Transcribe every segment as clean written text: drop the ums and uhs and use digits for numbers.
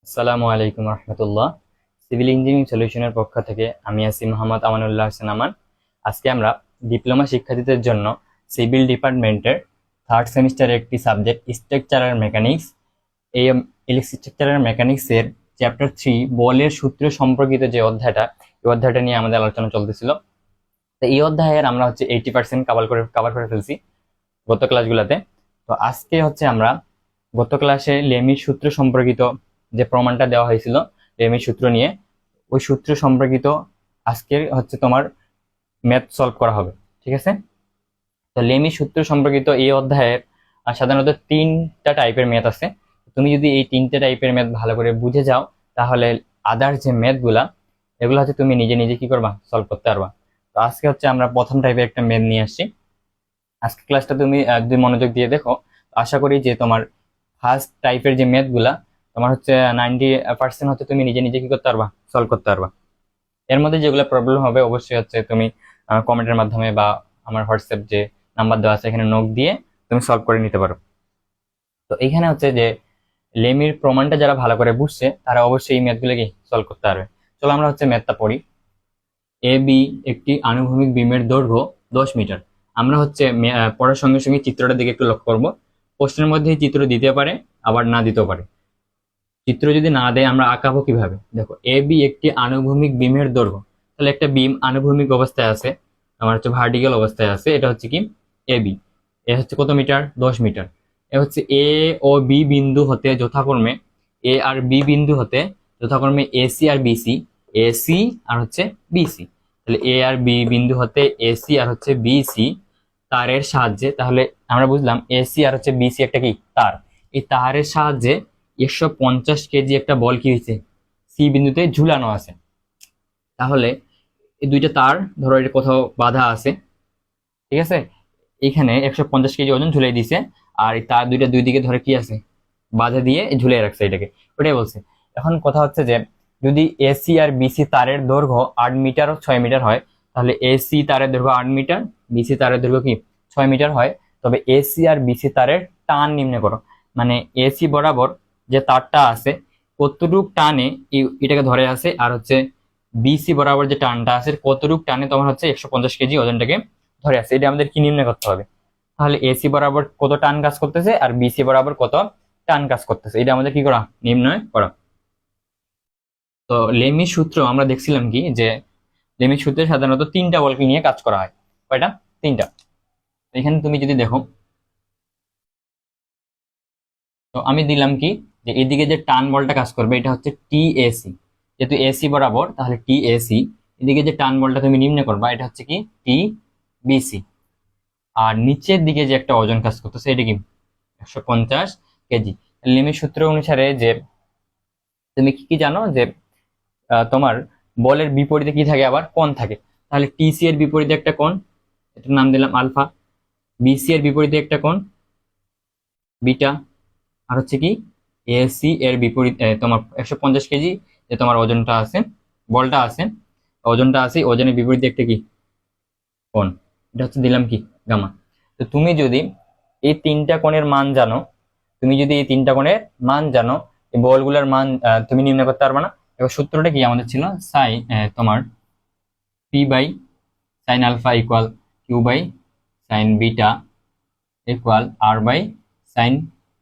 আসসালামু আলাইকুম রহমতুল্লাহ। Civil engineering সলিউশনের পক্ষ থেকে আমি আছি মোহাম্মদ আমানুল্লাহ হোসেন আমান। আজকে আমরা ডিপ্লোমা শিক্ষার্থীদের জন্য সিভিল ডিপার্টমেন্টের থার্ড সেমিস্টারের একটি সাবজেক্ট স্ট্রাকচারাল মেকানিক্স, এই স্ট্রাকচারাল মেকানিক্সের চ্যাপ্টার 3 বলের সূত্র সম্পর্কিত যে অধ্যায়টা, এই অধ্যায়টা নিয়ে আমাদের আলোচনা চলতেছিল। তো এই অধ্যায়ের আমরা 80% কভার করে ফেলছি গত ক্লাসগুলোতে। তো আজকে আমরা গত ক্লাসে লেমির সূত্র সম্পর্কিত যে প্রমাণটা দেওয়া হয়েছিল লেমির সূত্র নিয়ে, ওই সূত্র সম্পর্কিত আজকে তোমার ম্যাথ সলভ করা হবে। ঠিক আছে? তো লেমির সূত্র সম্পর্কিত এই অধ্যায়ের সাধারণত 3টা টাইপের ম্যাথ আছে। তুমি যদি এই 3টে টাইপের ম্যাথ ভালো করে বুঝে যাও, তাহলে আদার যে ম্যাথগুলা এগুলো তুমি নিজে নিজে কি করবা, সলভ করতে পারবা। তো আজকে আমরা প্রথম টাইপের একটা ম্যাথ নিয়ে আসছি। আজকে ক্লাসটা তুমি যদি মনোযোগ দিয়ে দেখো, আশা করি যে তোমার ফার্স্ট টাইপের যে ম্যাথগুলা তোমার 90% তুমি নিজে নিজে কি করতে পারবা, সলভ করতে পারবা। এর মধ্যে যেগুলো প্রবলেম হবে অবশ্যই তুমি কমেন্টের মাধ্যমে বা আমার হোয়াটসঅ্যাপ যে নাম্বার দেওয়া আছে এখানে নোট দিয়ে তুমি সলভ করে নিতে পারো। তো এখানে যে লেমির প্রমাণটা যারা ভালো করে বুঝছে তারা অবশ্যই এই ম্যাথগুলো কি সলভ করতে পারবে। চলো আমরা ম্যাথটা পড়ি। এ বি একটি আনুভূমিক বিমের দৈর্ঘ্য 10 মিটার। আমরা পড়ার সঙ্গে সঙ্গে চিত্রটার দিকে একটু লক্ষ্য করবো। প্রশ্নের মধ্যে চিত্র দিতে পারে, আবার না দিতেও পারে। চিত্র যদি না দেয় আমরা আঁকাবো কিভাবে? দেখো, এ বি একটি আনুভূমিক বিমের দৈর্ঘ্য। তাহলে একটা বিম আনুভূমিক অবস্থায় আছে, আমার ভার্টিক্যাল অবস্থায় আছে। এটা কি এ বি। এ কত মিটার? 10 মিটার। এ এ ও বি বিন্দু হতে যথাক্রমে, এ আর বি বিন্দু হতে যথাক্রমে এসি আর বিসি, এসি আর বিসি। তাহলে এ আর বি বিন্দু হতে এসি আর বিসি তারের সাহায্যে, তাহলে আমরা বুঝলাম এসি আর বিসি একটা কি তার, এই তারের সাহায্যে 150 কেজি একটা বল কি হয়েছে, সি বিন্দুতে ঝুলানো আছে। তাহলে এই দুইটা তার ধরো এটা কোথাও বাধা আছে, ঠিক আছে? এখানে 150 কেজি ওজন ঝুলাই দিছে, আর এই তার দুইটা দুই দিকে ধরে কি আছে, বাধা দিয়ে ঝুলিয়ে রাখছে এটাকে। ওটাই বলছে। এখন কথা যে যদি এসি আর বিসি তারের দৈর্ঘ্য 8 মিটার ও 6 মিটার হয়, তাহলে এসি তারের দৈর্ঘ্য 8 মিটার, বিসি তারের দৈর্ঘ্য কি 6 মিটার হয়, তবে এসি আর বিসি তারের টান নির্ণয় করো। মানে এসি বরাবর যে তারটা আছে কতটুক টানে এটাকে ধরে আছে, আর বিসি বরাবর যে টানটা আছে কতটুক টানে তোমার 150 কেজি ওজনটাকে ধরে আছে। এটা আমাদের কি নির্ণয় করতে হবে। তাহলে এসি বরাবর কত টান কাজ করতেছে আর বিসি বরাবর কত টান কাজ করতেছে, এটা আমাদের কি করা, নির্ণয় করা। তো লেমির সূত্র আমরা দেখছিলাম কি, যে লেমির সূত্রে সাধারণত 3টা বলকে নিয়ে কাজ করা হয়। কয়টা? 3টা। এখানে তুমি যদি দেখো, তো আমি দিলাম কি, যে এদিকে যে টান বলটা কাজ করবে এটা টি এসি। যেহেতু এসি বরাবর, তাহলে টি এসি। এদিকে যে টান বলটা তুমি নির্ণয় করবা এটা কি টি বিসি। আর নিচের দিকে যে একটা ওজন কাজ করতেছে এটা কি 150 কেজি। লেমির সূত্র অনুসারে যে তুমি কি জানো, যে তোমার বলের বিপরীতে কি থাকে, আবার কোণ থাকে। তাহলে টিসি এর বিপরীতে একটা কোণ, এটার নাম দিলাম আলফা। বিসি এর বিপরীতে একটা কোণ বিটা। আর কি এসি এর বিপরীতে তোমার 150 কেজি যে তোমার ওজনটা আছে, বলটা আছে, ওজনটা আছে, ওজনের বিপরীতে একটা কি কোণ, এটা দিলাম কি গামা। তো তুমি যদি এই 3টা কোণের মান জানো, এই বলগুলোর মান তুমি নির্ণয় করতে পারবে না। এবার সূত্রটা কি আমাদের ছিল, তোমার P by sine alpha equal Q by sine beta equal R by sine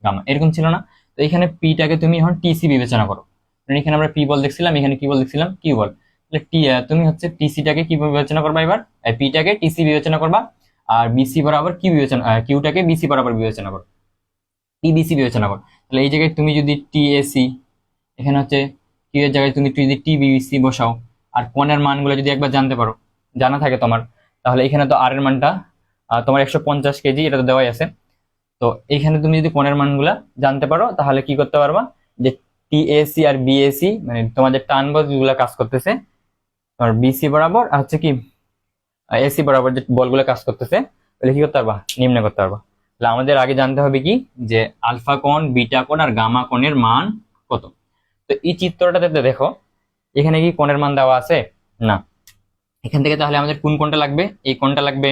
gamma, এরকম ছিল না? তো এখানে পিটাকে তুমি এখন টিসি বিবেচনা করো। এখানে আমরা পি বল দেখছিলাম, এখানে কি বল দেখছিলাম, কিউ বল। তাহলে তুমি টিসিটাকে কি বিবেচনা করবা, এবার পিটাকে টিসি বিবেচনা করবা, আর বিসি বরাবর কি বিবেচনা, কিউটাকে বিসি বরাবর বিবেচনা করো, টিবিসি বিবেচনা করো। তাহলে এই জায়গায় তুমি যদি টিএসি, এখানে কিউ এর জায়গায় তুমি যদি টিবিসি বসাও, আর কোণের মানগুলো যদি একবার জানতে পারো, জানা থাকে তোমার, তাহলে এখানে তো আর এর মানটা তোমার 150 কেজি, এটা তো দেওয়াই আছে। তো এখানে তুমি যদি কোণের মানগুলা জানতে পারো, তাহলে কি করতে পারবা, যে টিএসি আর বিএসি মানে তোমাদের টান বলগুলা কাজ করতেছে তোমার বিসি বরাবর, আর কি এসি বরাবর যে বলগুলো কাজ করতেছে, তাহলে কি করতে পারবা, নির্ণয় করতে পারবা। তাহলে আমাদের আগে জানতে হবে কি, যে আলফা কোণ, বিটা কোণ আর গামা কোণের মান কত। তো এই চিত্রটাতে দেখো, এখানে কি কোণের মান দেওয়া আছে? না। এখান থেকে তাহলে আমাদের কোন কোণটা লাগবে? এই কোণটা লাগবে,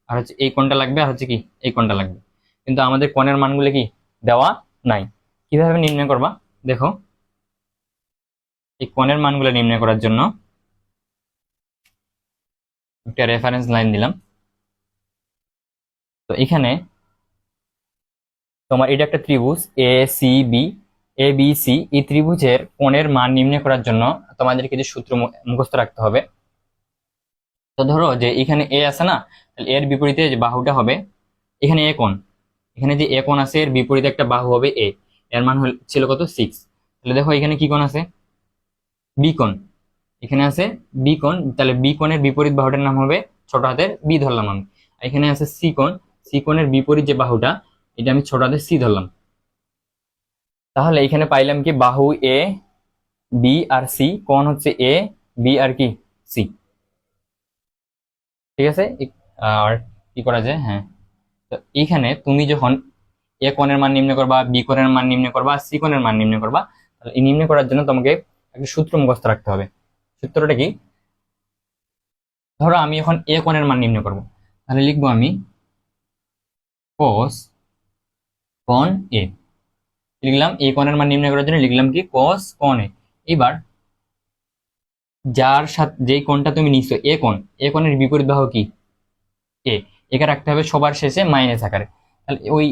আর এই কোণটা লাগবে, আর কি এই কোণটা লাগবে। কিন্তু আমাদের কোণের মানগুলো কি দেওয়া নাই। কিভাবে নির্ণয় করবা? দেখো, এই কোণের মানগুলো নির্ণয় করার জন্য একটা রেফারেন্স লাইন দিলাম। তো এখানে তোমার এটা একটা ত্রিভুজ A C B, A B C, এই ত্রিভুজের কোণের মান নির্ণয় করার জন্য তোমাদের কিছু সূত্র মুখস্থ রাখতে হবে। তো ধরো যে এখানে এ আছে না, তাহলে এর বিপরীতে যে বাহুটা হবে, এখানে এ কোণ, এখানে যে এ কোণ আছে এর বিপরীতে একটা বাহু হবে এ, এর মান ছিল কত 6। তাহলে দেখো এখানে কি কোণ আছে, বি কোণ, এখানে আছে বি কোণ, তাহলে বি কোণের বিপরীত বাহুটার নাম হবে ছোট হাতের বি ধরলাম আমি। এখানে আছে সি কোণ, সি কোণের বিপরীত যে বাহুটা এটা আমি ছোট হাতের সি ধরলাম। তাহলে এখানে পাইলাম কি বাহু এ বি আর সি, কোণ হচ্ছে এ বি আর কি সি। ঠিক আছে, আর কি করা যায়, হ্যাঁ, তো এইখানে তুমি যখন এ কোণের মান নির্ণয় করবা, বি কোণের মান নির্ণয় করবা, সি কোণের মান নির্ণয় করবা, তাহলে এই নির্ণয় করার জন্য তোমাকে একটা সূত্র মুখস্থ রাখতে হবে। সূত্রটা কি, ধরো আমি এখন এ কোণের মান নির্ণয় করব, তাহলে লিখবো আমি cos কোণ এ, লিখলাম এ কোণের মান নির্ণয় করার জন্য লিখলাম কি cos কোণ এ। এবার যার সাথে যেই কোণটা তুমি নিচ্ছ এ কোণ, এ কোণের বিপরীত বাহু কি এ, একে রাখতে হবে সবার শেষে মাইনাস আকারে। তাহলে ওই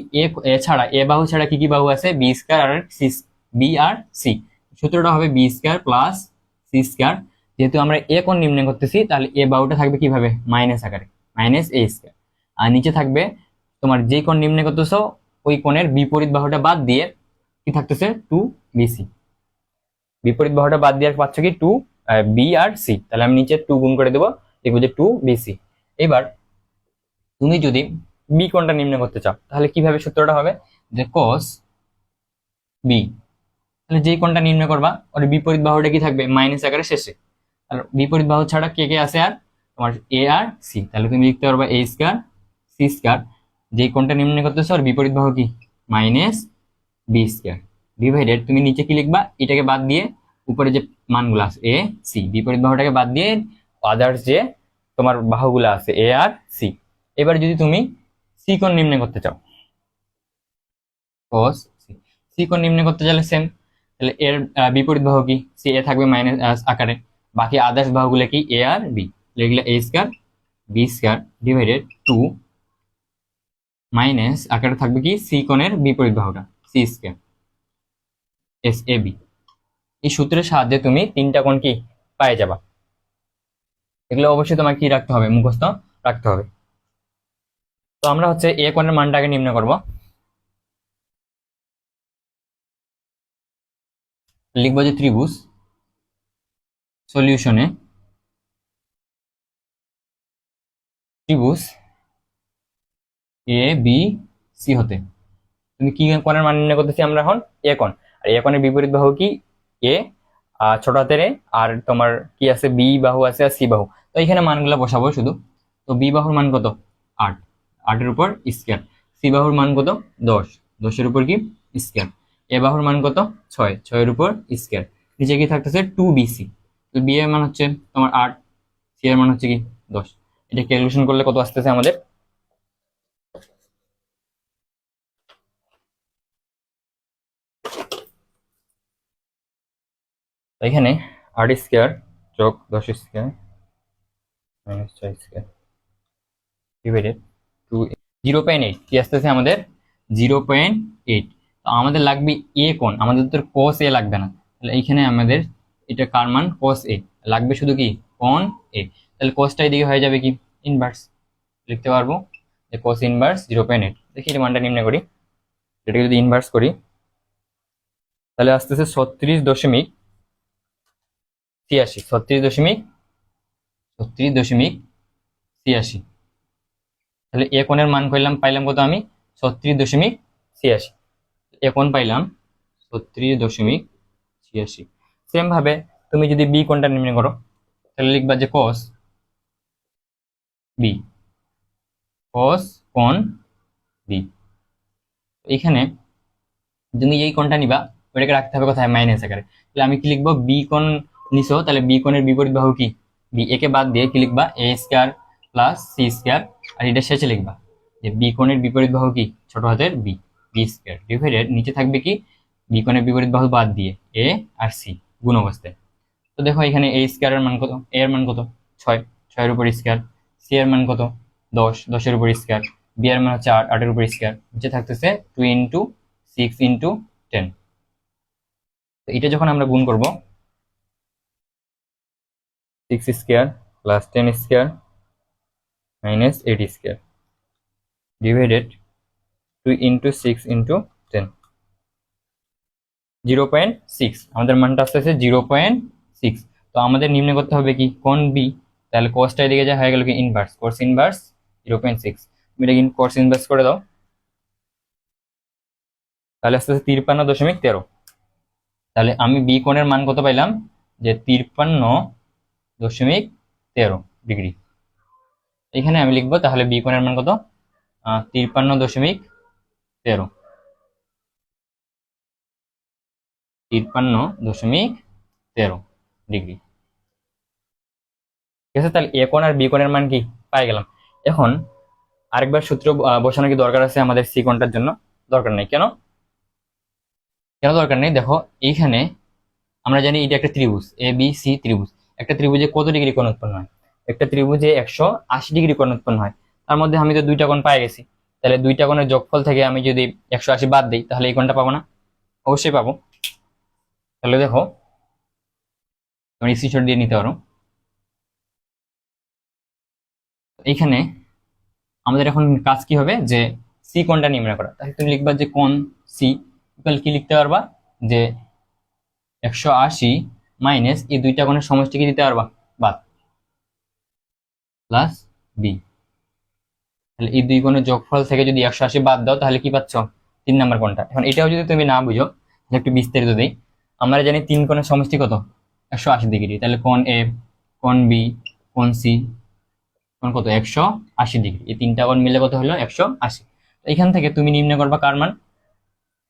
এ ছাড়া, এ বাহু ছাড়া কি কি বাহু আছে, বি স্কয়ার আর সি, বি আর সি। সূত্রটা হবে B square plus C square. যেহেতু আমরা এ কোণ নির্ণয় করতেছি তাহলে এ বাহুটা থাকবে কিভাবে, মাইনাস আকারে, মাইনাস এ স্কয়ার। আর নিচে থাকবে তোমার যে কোণ নির্ণয় করতেছো ওই কোণের বিপরীত বাহুটা বাদ দিয়ে কি থাকতেছে, টু বিসি। বিপরীত বাহুটা বাদ দিয়ে পাচ্ছ কি টু বি আর সি, তাহলে আমি নিচে টু গুণ করে দেবো, দেখবো যে টু বিসি। এবার তুমি যদি বি কোণটা নির্ণয় করতে চাও তাহলে কিভাবে সূত্রটা হবে, যে cos বি, তাহলে যে কোণটা নির্ণয় করবা ওর বিপরীত বাহুটা কি থাকবে, মাইনাস আকারে শেষে। আর বিপরীত বাহু ছাড়া কে কে আছে আর, তোমার এ আর সি, তাহলে তুমি লিখতে পারবা এ স্কয়ার সি স্কয়ার, যে কোণটা নির্ণয় করতেছো ওর বিপরীত বাহু কি মাইনাস বি স্কয়ার, ডিভাইডেড তুমি নিচে কি লিখবা, এটাকে বাদ দিয়ে উপরে যে মানগুলো আছে এ সি, বিপরীত বাহুটাকে বাদ দিয়ে আদার্স যে তোমার বাহুগুলো আছে এ আর সি। এবার যদি তুমি সি কোণ নির্ণয় করতে চাও, cos সি কোণ নির্ণয় করতে চাইলে সেম, তাহলে এর বিপরীত বাহু কি সি, এ থাকবে মাইনাস আকারে, বাকি আদার্স বাহুগুলো কি এ আর বি, লিখলে A square B square divided two minus আকারে থাকবে কি সি কোণের বিপরীত বাহুটা সি স্কয়ার এস এ বি। এই সূত্রের সাহায্যে তুমি তিনটা কোণ কি পেয়ে যাবা। এগুলো অবশ্যই তোমার কি রাখতে হবে, মুখস্থ রাখতে হবে। তো আমরা হচ্ছে এ কোণের মানটাকে নির্ণয় করব, লিখবো যে ত্রিভুজ সলিউশনে ত্রিভুজ এ বি সি হতে তুমি কি কোণের মান নির্ণয় করতেছি আমরা এখন এ কোণ, আর এ কোণের বিপরীত বাহু কি এ, ছোট হাতের এ, আর তোমার কি আছে বি বাহু আছে আর সি বাহু। তো এখানে মানগুলো বসাবো শুধু। তো বি বাহুর মান কত 8, 8-এর উপর স্কয়ার, সি বাহুর মান কত 10, 10-এর উপর কি স্কয়ার, এ বাহুর মান কত 6, 6-এর উপর স্কয়ার, নিচে কি থাকতেছে 2bc। তো বি এর মান হচ্ছে তোমার 8, সি এর মান হচ্ছে কি 10। এটা ক্যালকুলেশন করলে কত আসতেছে আমাদের, এখানে 8 স্কয়ার যোগ 10 স্কয়ার মাইনাস 6 স্কয়ার ডিভাইডেড 2, 0.8 কি আসতেছে আমাদের 0.8। তো আমাদের লাগবে এ কোণ, আমাদের তো cos এ লাগবে না, তাহলে এইখানে আমাদের এটা কার মান cos এ লাগবে, শুধু কি কোণ এ, তাহলে cosটা এদিকে হয়ে যাবে কি ইনভার্স, লিখতে পারবো যে cos ইনভার্স 0.8। দেখি এর মানটা নির্ণয় করি, এটাকে যদি ইনভার্স করি তাহলে আসতেছে 36.86, 36.86। তাহলে এ কোণের মান পাইলাম কত আমি 36.86, এ কোণ পাইলাম 36.86। সেম ভাবে তুমি যদি বি কোণটা নির্ণয় করো তাহলে লিখবা যে cos বি, cos কোণ বি। এখানে তুমি এই কোণটা নিবা ওটাকে রাখতে হবে কোথায় মাইনাস আকারে, তাহলে আমি কি লিখবো, বি কোণ নিছো তাহলে বি কোণের বিপরীত বাহু কি বি, একে বাদ দিয়ে কি লিখবা এ স্কয়ার প্লাস সি স্কয়ার, আর এটা শেষে লিখবা যে বি কোণের বিপরীত বাহু কি ছোট হাতের বি, বি স্কয়ার ডিভাইডেড নিচে থাকবে কি বি কোণের বিপরীত বাহু বাদ দিয়ে এ আর সি গুণ অবস্থায়, তো দেখো এখানে a স্কয়ার এর মান কত, a এর মান কত 6, 6 এর উপর স্কয়ার, c এর মান কত 10, 10 এর উপর স্কয়ার, b এর মান হচ্ছে 8, 8 এর উপর স্কয়ার, নিচে থাকতেছে 2 ইনটু 6 ইনটু 10। তো এটা যখন আমরা গুণ করব 6 square plus 10 square minus 8 square divided 2 into 6 into 10, 0.6 আমাদের মানটা আসতেছে 0.6। তো আমাদের নির্ণয় করতে হবে কি কোণ বি, তাহলে cosটা এদিকে যা হয়ে গেল কি ইনভার্স, cos ইনভার্স 0.6। তুমি এটা cos ইনভার্স করে দাও, তাহলে আসতেছে 53.13। তাহলে আমি বি কোণের মান কত পাইলাম যে 53.13 ডিগ্রি। এখানে আমি লিখবো তাহলে বি কোণের মান কত 53.13, 53.13 ডিগ্রি। ঠিক আছে, তাহলে এ কোণ আর বি কোণের মান কি পাই গেলাম। এখন আরেকবার সূত্র বসানো কি দরকার আছে আমাদের সি কোণটার জন্য? দরকার নেই। কেন কেন দরকার নেই? দেখো এইখানে আমরা জানি এটা একটা ত্রিভুজ, এ বি সি ত্রিভুজ। একটা ত্রিভুজে কত ডিগ্রি কোণ উৎপন্ন হয়? একটা ত্রিভুজে 180 ডিগ্রি কোণ উৎপন্ন হয়। তার মধ্যে আমি তো দুইটা কোণ পাই গেছি, তাহলে দুইটা কোণের যোগফল থেকে আমি যদি 180 বাদ দিই তাহলে এই কোণটা পাবো না? অবশ্যই পাবো। তাহলে দেখো তুমি স্ক্রিনশট দিয়ে নিতে পারো। এইখানে আমাদের এখন কাজ কি হবে যে সি কোণটা নির্ণয় করা। তাহলে তুমি লিখবা যে কোণ সি ইকুয়াল কি লিখতে পারবা যে 180 মাইনাস এই দুইটা কোণের সমষ্টি কি দিতে পারবা বাদ, প্লাস বি। তাহলে এই দুই কোণের যোগফল থেকে যদি 180 বাদ দাও তাহলে কি পাচ্ছ 3 নাম্বার কোণটা। এখন এটাও যদি তুমি না বুঝো তাহলে একটু বিস্তারিত দেই। আমরা জানি তিন কোণের সমষ্টি কত 180 ডিগ্রি, তাহলে কোণ এ, কোণ বি, কোণ সি, কোণ কত 180 ডিগ্রি। এই তিনটা কোণ মিলে কত হলো 180। এখান থেকে তুমি নির্ণয় করবা কার মান?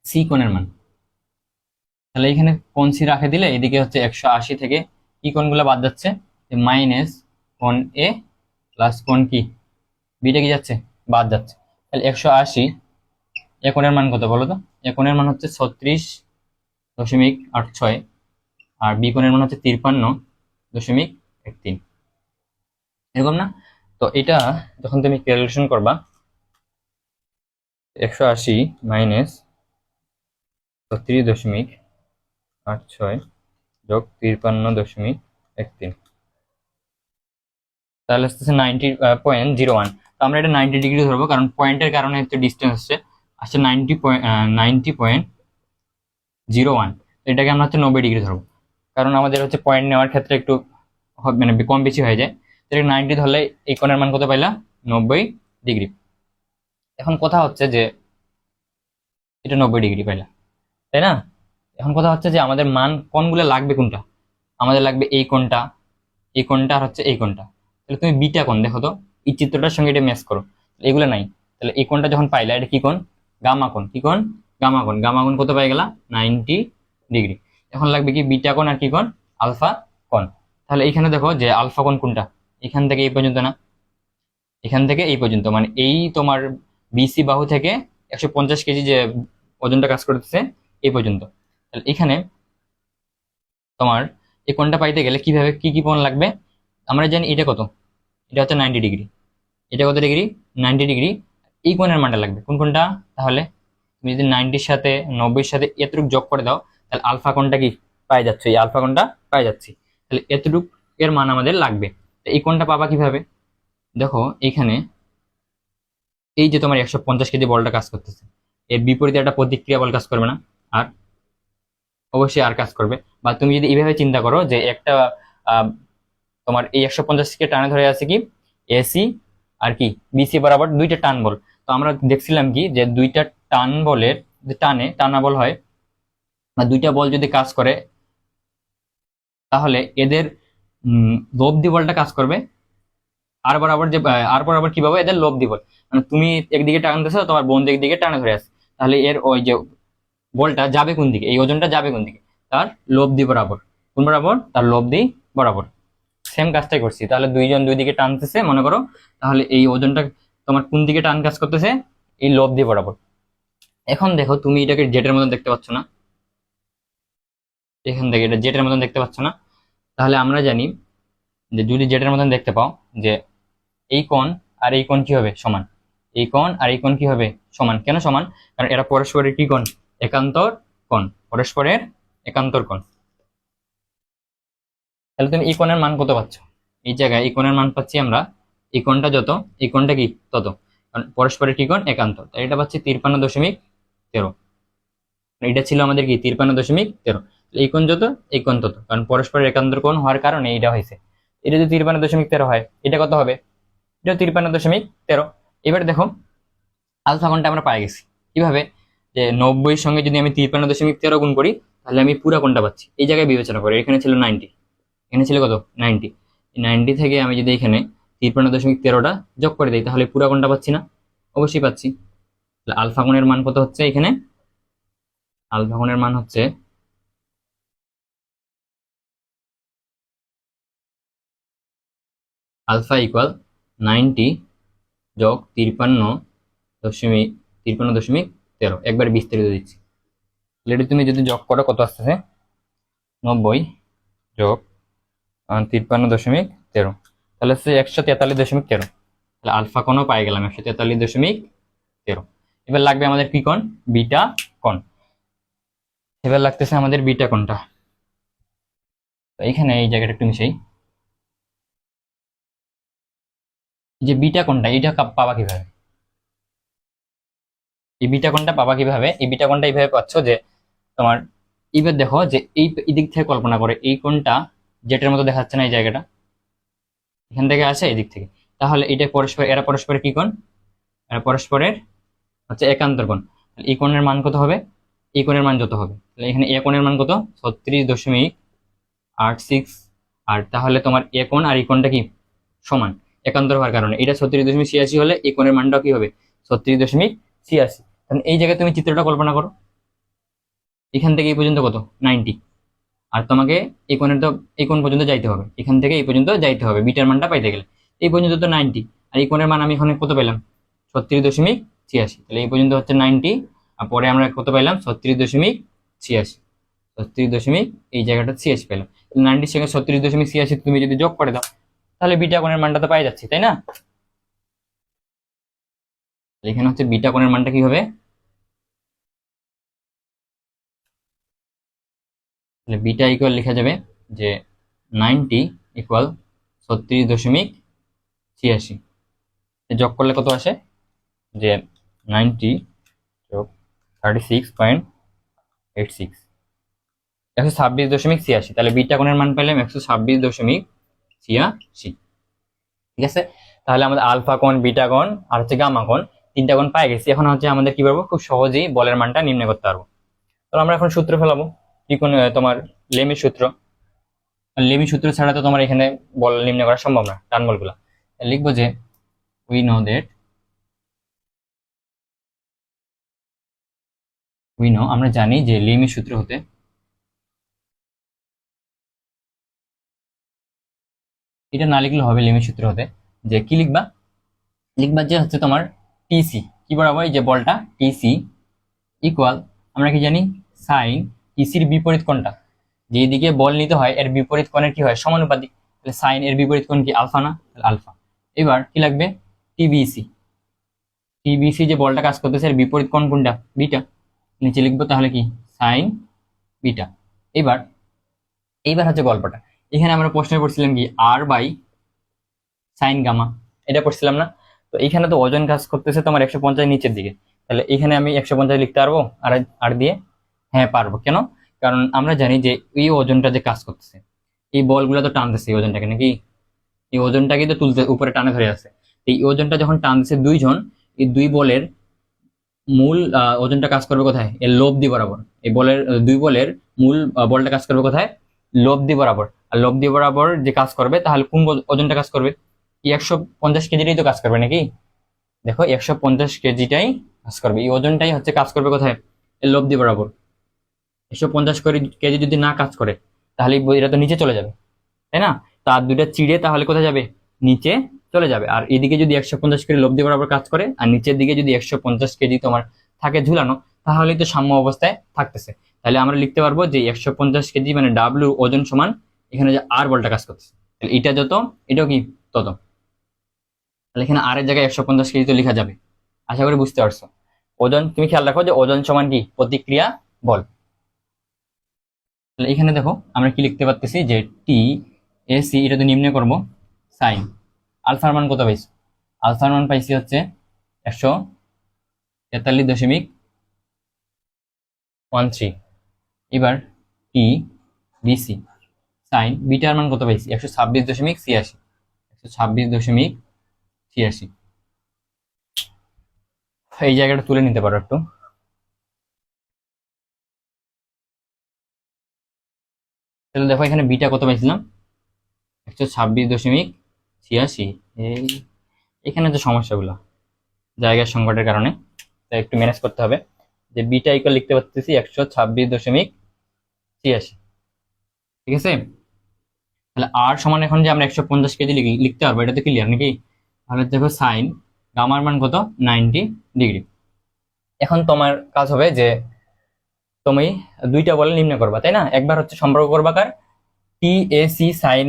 সি কোণের মান। তাহলে এখানে কোণ সি রাখে দিলে এদিকে হচ্ছে 180 থেকে কি কোণগুলো বাদ যাচ্ছে, মাইনাস কোণ এ প্লাস কোণ কি বিটা কি যাচ্ছে বাদ যাচ্ছে। তাহলে 180 এ কোণের মান কত বলো তো? এ কোণের মান হচ্ছে 36.86 আর বি কোণের মান হচ্ছে 53.13, এরকম না? তো এটা যখন তুমি ক্যালকুলেশন করবা 180 মাইনাস 36.86 যোগ 53.13, তাহলে আসতেছে 90.01। তো আমরা এটা 90 ডিগ্রি ধরবো কারণ পয়েন্টের কারণে হচ্ছে ডিস্টেন্স আসছে 90.01। এটাকে আমরা হচ্ছে 90 ডিগ্রি ধরবো কারণ আমাদের হচ্ছে পয়েন্ট নেওয়ার ক্ষেত্রে একটু মানে কম বেশি হয়ে যায়। তাহলে 90 ধরলে এই কোণের মান কত পাইলা 90 ডিগ্রি। এখন কথা হচ্ছে যে এটা 90 ডিগ্রি পাইলা, তাই না? এখন কথা হচ্ছে যে আমাদের মান কোণগুলো লাগবে কোনটা? আমাদের লাগবে এই কোণটা, এই কোণটা আর হচ্ছে এই কোণটা। তাহলে তুমি বিটা কোণ দেখো তো, এই চিত্রটার সঙ্গে এটা ম্যাচ করো, এগুলো নাই। তাহলে এই কোণটা যখন পাইলা এটা কি কোণ? গামা কোণ। কি কোণ? গামা কোণ। গামা কোণ কত পাই গেলা 90 ডিগ্রি। এখন লাগবে কি বিটা কোণ আর কি কোণ? আলফা কোণ। তাহলে এখানে দেখো যে আলফা কোণ কোনটা, এখান থেকে এই পর্যন্ত না, এখান থেকে এই পর্যন্ত, মানে এই তোমার বিসি বাহু থেকে 150 কেজি যে ওজনটা কাজ করতেছে এই পর্যন্ত। তাহলে এখানে তোমার এই কোণটা পাইতে গেলে কিভাবে কি কি কোণ লাগবে? আমরা জানি এটা কত, এটা হচ্ছে 90 ডিগ্রি। এটা কত ডিগ্রি? 90 ডিগ্রি। এই কোণের মানটা লাগবে কোন কোণটা? তাহলে তুমি যদি 90-র সাথে 90-র সাথে এতটুকু যোগ করে দাও তাহলে আলফা কোণটা কি পাই যাচ্ছে, এই আলফা কোণটা পাই যাচ্ছি। তাহলে এতটুকু এর মান আমাদের লাগবে। এই কোণটা পাবা কিভাবে? দেখো এখানে এই যে তোমার 150 কেজি বলটা কাজ করতেছে, এর বিপরীতে একটা প্রতিক্রিয়া বল কাজ করবে না? আর অবশ্যই আর কাজ করবে। বা তুমি যদি এইভাবে চিন্তা করো যে একটা তোমার এই 150 কে টানে ধরে আছে কি এসি আর কি বিসি বরাবর দুইটা টান বল। তো আমরা দেখছিলাম কি যে দুইটা টান বলের যে টানা বল হয় বা দুইটা বল যদি কাজ করে তাহলে এদের লব্ধি বলটা কাজ করবে আর বরাবর যে আর বরাবর কি পাবো এদের লব্ধি বল। মানে তুমি একদিকে টানতেছো তোমার বন্ধু একদিকে টানে ধরে আছে, তাহলে এর ওই যে বলটা যাবে কোন দিকে, এই ওজনটা যাবে কোন দিকে? তার লব্ধি বরাবর। কোন বরাবর? তার লব্ধি বরাবর। সেম কাজটাই করছি। তাহলে দুইজন দুই দিকে টানতেছে মনে করো, তাহলে এই ওজনটা তোমার কোন দিকে টান কাজ করতেছে? এই লব্ধি বরাবর। এখন দেখো তুমি এটাকে জেটের মতন দেখতে পাচ্ছ না? এখান থেকে এটা জেটের মতন দেখতে পাচ্ছ না? তাহলে আমরা জানি যে যদি যেটার মতন দেখতে পাও যে এই কোণ আর এই কোণ কি হবে সমান, এই কোণ আর এই কোণ কি হবে সমান। কেন সমান? কারণ এরা পরস্পরের কি কোণ? একান্তর কোণ, পরস্পরের একান্তর কোণ। তাহলে তুমি এই কোণের মান কত পাচ্ছ? এই জায়গায় এই কোণের মান পাচ্ছি আমরা, এই কোণটা যত এই কোণটা কি তত, কারণ পরস্পরের কি কোণ? একান্তর। তাই এটা পাচ্ছি 53.13। এটা ছিল আমাদের কি 53.13। এই কোণ যত এই কোণ তত, কারণ পরস্পরের একান্তর কোণ হওয়ার কারণে এটা হয়েছে। এটা যদি 53.13 হয়, এটা কত হবে? এটা 53.13। এবার দেখো আলফা কোণটা আমরা পাই গেছি কিভাবে? যে 90 সঙ্গে যদি আমি 53.13 গুণ করি, তাহলে আমি পুরো কোণটা পাচ্ছি। এই জায়গায় বিবেচনা করি, এখানে ছিল 90, এখানে ছিল কত? 90। 90 থেকে আমি যদি এখানে 53.13টা যোগ করে দিই, তাহলে পুরো কোণটা পাচ্ছি না? অবশ্যই পাচ্ছি। তাহলে আলফা কোণের মান কত হচ্ছে এখানে? আলফা কোণের মান হচ্ছে আলফা ইকুয়াল 90 যোগ 53.13। একবার বিস্তারিত দিচ্ছি। তাহলে তুমি যদি যোগ করো কত আসতেছে? 90 যোগ 53.13, তাহলে হচ্ছে 143.13। তাহলে আলফা কোণও পাই গেলাম 143.13। এবার লাগবে আমাদের কি কোণ? বিটা কোণ। এবার লাগতেছে আমাদের বিটা কোণটা। এখানে এই জায়গাটা একটু মিশাই, যে বিটা কোণটা এটা পাবা কিভাবে? এই বিটা কোণটা পাবা কিভাবে? এই বিটা কোণটা এইভাবে পাচ্ছ যে তোমার, এবার দেখো যে এই দিক থেকে কল্পনা করে এই কোণটা যেটার মতো দেখাচ্ছে না, এই জায়গাটা এখান থেকে আসে এই দিক থেকে, তাহলে এটা পরস্পর, এরা পরস্পরের কি কোণ? এরা পরস্পরের হচ্ছে একান্তর কোণ। এই কোণের মান কত হবে? এই কোণের মান যত হবে, তাহলে এখানে এ কোণের মান কত? 36.86। আর তাহলে তোমার এ কোণ আর এই কোণটা কি সমান একান্তর হওয়ার কারণে, এটা 36.86 হলে এই কোণের মানটাও কি হবে? 36.86। কারণ এই জায়গায় তুমি চিত্রটা কল্পনা করো, এখান থেকে এই পর্যন্ত কত? 90। আর তোমাকে এই কোণের তো এই কোণ পর্যন্ত যাইতে হবে, এখান থেকে এই পর্যন্ত যাইতে হবে বিটার মানটা পাইতে গেলে। এই পর্যন্ত তো 90, আর এই কোণের মান আমি এখানে কত পেলাম? 36.86। তাহলে এই পর্যন্ত হচ্ছে 90, আর পরে আমরা কত পাইলাম? 36.86। 36 এই জায়গাটা 86 পেলাম। 90 সঙ্গে 36.86 তুমি যদি যোগ করে দাও, তাহলে বিটা কোণের মানটা তো পাই যাচ্ছে, তাই না? এখানে হচ্ছে বিটা কোণের মানটা কি হবে? তাহলে বিটা ইকুয়াল লেখা যাবে যে 90 ইকুয়াল 36.86। যোগ করলে কত আসে? যে 90 যোগ 36.86, 126.86। তাহলে বিটা কোণের মান পেলাম 126.86। ঠিক আছে, তাহলে আমাদের আলফা কোণ, বিটা কোণ আর হচ্ছে গামা কোণ, তিনটা কোণ পাই গেছি। এখন হচ্ছে আমাদের কি পারবো? খুব সহজেই বলের মানটা নির্ণয় করতে পারবো। তো আমরা এখন সূত্র ফেলাবো। কি কোণ? তোমার লেমি সূত্র। লেমি সূত্র ছাড়া তো তোমার এখানে বল নির্ণয় করা সম্ভব না, টান বলগুলা। লিখবো যে উই নো, আমরা জানি যে লেমি সূত্র হতে এটা না লিখলে হবে। লেমি সূত্র হতে যে কি লিখবা? লিখবা যে হচ্ছে তোমার টিসি কি বরাবর, এই যে বলটা টিসি ইকুয়াল, আমরা কি জানি সাইন টিসির বিপরীত কোণটা, যেদিকে বল নিতে হয় এর বিপরীত কোণের কি হয়? সমানুপাতিক। তাহলে সাইন এর বিপরীত কোণ কি? আলফা না? তাহলে আলফা। এবার কি লাগবে? টিবিসি। টিবিসি যে বলটা কাজ করতেছে এর বিপরীত কোণ কোনটা? বিটা। নিচে লিখবো তাহলে কি? Sign beta. এবার এইবার হচ্ছে গল্পটা, এখানে আমরা প্রশ্নে পড়ছিলাম কি? আর বাই সাইন গামা, এটা পড়ছিলাম না? তো এখানে তো ওজন কাজ করতেছে তোমার 150 নিচের দিকে, তাহলে এখানে আমি 150 লিখতে পারবো আর আর দিয়ে? হ্যাঁ পারবো। কেন? কারণ আমরা জানি যে এই ওজনটা যে কাজ করতেছে, এই বলগুলো তো টানতেছে এই ওজনটাকে, নাকি? এই ওজনটাকে তো তুলতে উপরে টানে ধরে আছে। এই ওজনটা যখন টানতেছে দুইজন, এই দুই বলের মূল ওজনটা কাজ করবে কোথায়? এর লব্ধি বরাবর। এই বলের দুই বলের মূল বলটা কাজ করবে কোথায়? লব্ধি বরাবর। আর লব্ধি বরাবর যে কাজ করবে, তাহলে কোন ওজনটা কাজ করবে? এই 150 কেজিটাই তো কাজ করবে, নাকি? দেখো 150 কেজিটাই কাজ করবে, এই ওজনটাই হচ্ছে কাজ করবে কোথায়? এর লব্ধি বরাবর। 150 কেজি যদি না কাজ করে, তাহলে এটা তো নিচে চলে যাবে, তাই না? তার দুইটা চিড়ে তাহলে কোথায় যাবে? নিচে চলে যাবে। আর এদিকে যদি 150 কেজি লব্ধি বরাবর কাজ করে, আর নিচের দিকে যদি 150 কেজি তোমার থাকে ঝুলানো, তাহলে তো সাম্য অবস্থায় থাকতেছে। তাহলে আমরা লিখতে পারবো যে 150 কেজি মানে ডাব্লিউ ওজন সমান এখানে যে আর বলটা কাজ করতেছে, তাহলে এটা যত এটাও কি তত, তাহলে এখানে আর এর জায়গায় 150 কেজি তো লেখা যাবে। আশা করি বুঝতে পারছো। ওজন তুমি খেয়াল রাখো যে ওজন সমান কি প্রতিক্রিয়া বল। তাহলে এখানে দেখো আমরা কি লিখতে পারতেছি যে টি এ সি, এটা তো নিম্নে করব সাইন আলফার মান কত পাইছি, আলফার মান পাইছি হচ্ছে 143.13। এবার টি বিসি সাইন বিটার মান কত পাইছি 126.86, 126.86। এই জায়গাটা তুলে নিতে পারো একটু। তাহলে দেখো এখানে বিটা কত পাইছিলাম 126.86। এই এখানে যে সমস্যাগুলো জায়গার সংকটের কারণে, তাই একটু ম্যানেজ করতে হবে যে বিটা ইকুয়াল লিখতে পারতেছি 126.86। ঠিক আছে, তাহলে আর সমান এখন যে আমরা 150 কেজি লিখতে পারবো, এটা তো ক্লিয়ার নাকি? তাহলে দেখো সাইন গামার মান কত 90°। এখন তোমার কাজ হবে যে তুমি দুইটা বলে নির্ণয় করবা, তাই না? একবার হচ্ছে সম্পর্ক করবা কার টি এ সি সাইন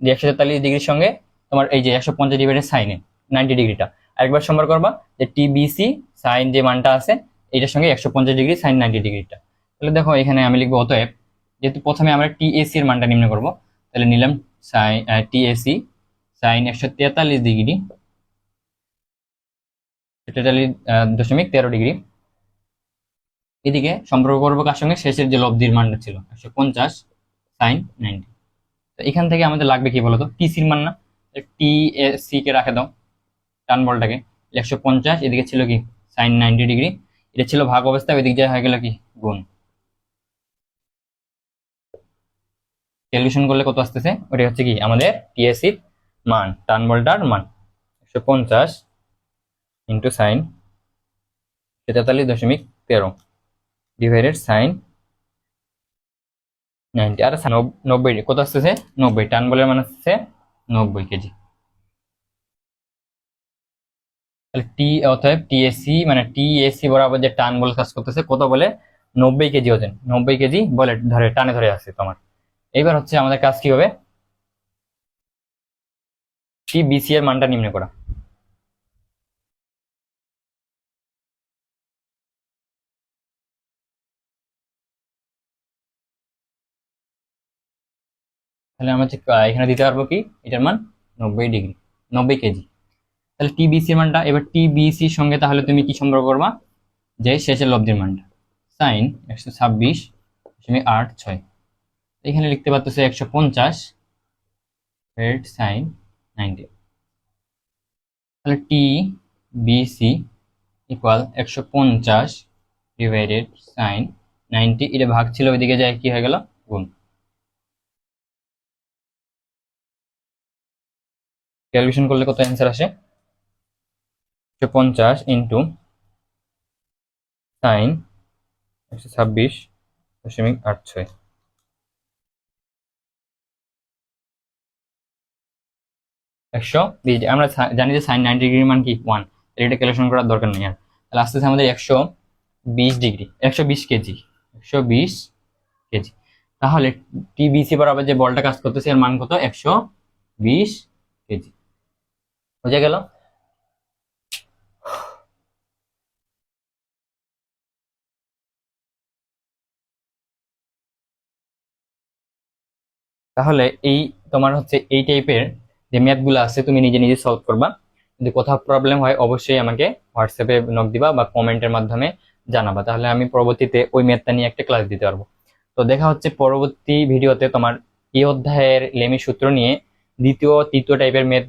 যে 143°-র সঙ্গে তোমার এই যে 150 ডিভাইডেড সাইনে 90°টা, আরেকবার সম্পর্ক করবা যে টি বি সি সাইন যে মানটা আছে এটার সঙ্গে 150° সাইন 90°টা। তাহলে দেখো এখানে আমি লিখবো অতএব, যেহেতু প্রথমে আমরা টি এ সি এর মানটা নির্ণয় করবো, তাহলে নিলাম সাইন টি এ সি সাইন 143°, 43.13°। এদিকে সম্পর্ক করবো কার সঙ্গে, শেষের যে লব্ধির মানটা ছিল 150 সাইন 90। তো এখান থেকে আমাদের লাগবে কি বলতো, টি সির মান না, টি এ সি কে রাখে দাও টান বলটাকে 150, এদিকে ছিল কি সাইন 90°, এটা ছিল ভাগ অবস্থা, ওইদিক যা হয়ে গেল কি গুণ। ক্যালকুলেশন করলে কত আসতেছে, ওটা হচ্ছে কি আমাদের টিএসির মান, টান বলটার মান 150 ইন্টু সাইন 43.13 ডিভাইডেড সাইন 90। আর 90 কত আসতেছে 90, টান বলের মান আসছে 90 কেজি। তাহলে টি অতএব টিএসি মানে টিএসি বরাবর যে টান বল কাজ করতেছে কত বলে 90 কেজি ওজন, 90 কেজি বলে ধরে টানে ধরে আসছে তোমার। এইবার হচ্ছে আমাদের কাজ কি হবে, টি বিসি এর মানটা নির্ণয় করা। তাহলে আমরা এখানে দিতে পারবো কি এটার মান 90°, 90 কেজি। তাহলে টি বিসি এর মানটা, এবার টি বিসির সঙ্গে তাহলে তুমি কি সম্পর্ক করবা, যে শেষের লব্ধির মানটা সাইন 126.86। এখানে লিখতে পারতেছে 150 সাইন 90। তাহলে টি বিসি ইকুয়াল 150 ডিভাইডেড সাইন 90, এটা ভাগ ছিল ওইদিকে যায় কি হয়ে গেল গুণ। ক্যালকুলেশন করলে কত অ্যান্সার আসে, 150 ইন্টু সাইন 126.86। আমরা জানি যে সাইন 90° মান কি 1, এটা ক্যালকুলেশন করার দরকার নেই আর। তাহলে আসতেছে আমাদের 120°, 120 কেজি, 120 কেজি। তাহলে টিবিসি বরাবর যে বলটা কাজ করতেছে এর মান কত 120 কেজি। বুঝে গেল? তাহলে এই তোমার হচ্ছে এই টাইপের যে ম্যাথগুলো আছে তুমি নিজে নিজে সলভ করবা। যদি কোথাও প্রবলেম হয় অবশ্যই আমাকে হোয়াটসঅ্যাপে নক দিবা বা কমেন্টের মাধ্যমে জানাবা, তাহলে আমি পরবর্তীতে ওই ম্যাথটা নিয়ে একটা ক্লাস দিতে পারবো। তো দেখা হচ্ছে পরবর্তী ভিডিওতে তোমার এই অধ্যায়ের লেমি সূত্র নিয়ে দ্বিতীয় তৃতীয় টাইপের ম্যাথ